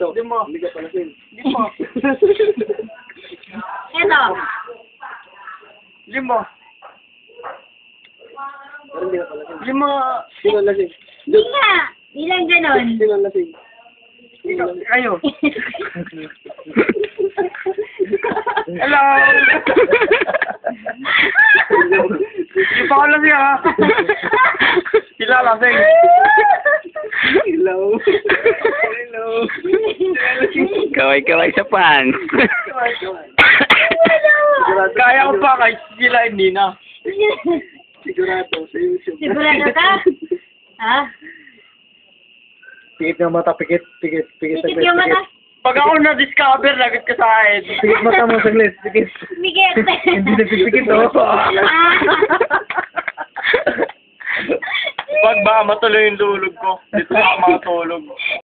Ito. Hindi ka palasin. Ito. Lima. Parang hindi ka palasin. Lima. Sino ang lasing? Hindi nga. Ilang ganon. Sino ang lasing? Kayo. Hello. Hindi pa ako lang siya, ha? Sila lasing. Hello. Hello. Kaway-kaway sa pants. Kaya ko pa kahit sila hindi na. Sigurado sa YouTube. Sigurado ka? Ha? Pikit ng mata, pikit. Pikit Pikit yung mata. Pag ako na-discover, lagot ka sa akin. Pikit mata mo, saglit. Pikit. Mikit. Hindi na pipikit, oh. Pag ba matuloy yung tulog ko, dito ako makatulog.